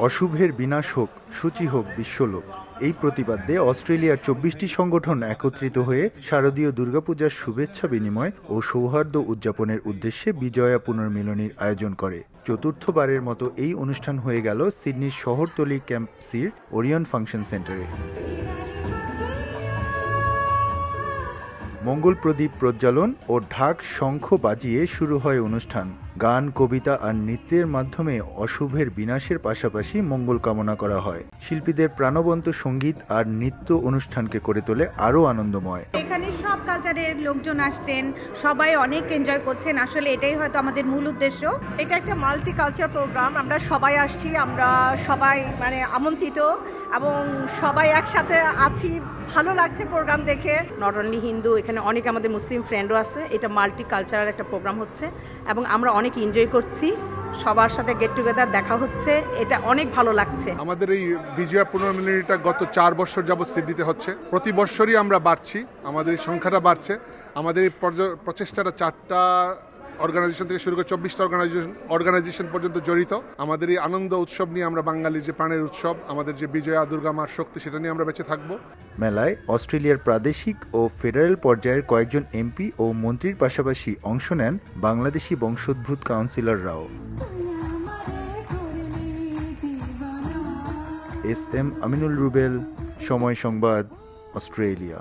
অশুভের বিনাশ হোক, সূচি হোক বিশ্বলোক, এই প্রতিপাদ্যে অস্ট্রেলিয়ার ২৪টি সংগঠন একত্রিত হয়ে শারদীয় দুর্গাপূজার শুভেচ্ছা বিনিময় ও সৌহার্দ্য উদযাপনের উদ্দেশ্যে বিজয়া পুনর্মিলনীর আয়োজন করে। চতুর্থবারের মতো এই অনুষ্ঠান হয়ে গেল সিডনির শহরতলি ক্যাম্প সির ওরিয়ন ফাংশন সেন্টারে। মঙ্গল প্রদীপ প্রজ্বালন ও ঢাক শঙ্খ বাজিয়ে শুরু হয় অনুষ্ঠান। গান, কবিতা আর নৃত্যের মাধ্যমে অশুভের বিনাশের পাশাপাশি মঙ্গল কামনা করা হয়। শিল্পীদের প্রাণবন্ত সঙ্গীত আর নৃত্য অনুষ্ঠানকে করে তোলে আরও আনন্দময়। এখানে সব কালচারের লোকজন আসছেন, সবাই অনেক এনজয় করছেন। আসলে এটাই হয়তো আমাদের মূল উদ্দেশ্য। এটা একটা মাল্টি কালচার প্রোগ্রাম। আমরা সবাই আসছি, আমরা সবাই আমন্ত্রিত এবং সবাই একসাথে আছি। ভালো লাগছে প্রোগ্রাম দেখে। নট অনলি হিন্দু, এখানে অনেক আমাদের মুসলিম ফ্রেন্ডও আছে। এটা মাল্টি কালচারাল একটা প্রোগ্রাম হচ্ছে এবং আমরা অনেক এনজয় করছি। সবার সাথে গেট টুগেদার দেখা হচ্ছে, এটা অনেক ভালো লাগছে। আমাদের এই বিজয়া পুনর্মিলনীটা গত 4 বছর যাবৎ সিডনিতে হচ্ছে। প্রতি বছরই আমরা বাড়ছি, আমাদের এই সংখ্যাটা বাড়ছে। আমাদের এই প্রচেষ্টাটা 4টা অর্গানাইজেশন থেকে শুরু করে 24টা অর্গানাইজেশন পর্যন্ত জড়িত। আমাদের এই আনন্দ উৎসব নিয়ে আমরা বাঙালির যে প্রাণের উৎসব, আমাদের যে বিজয়া দুর্গা মার শক্তি, সেটা নিয়ে আমরা বেঁচে থাকবো। মেলায় অস্ট্রেলিয়ার প্রাদেশিক ও ফেডারেল পর্যায়ের কয়েকজন এমপি ও মন্ত্রীর পাশাপাশি অংশ নেন বাংলাদেশি বংশোদ্ভূত কাউন্সিলররাও। এস এম আমিনুল রুবেল, সময় সংবাদ, অস্ট্রেলিয়া।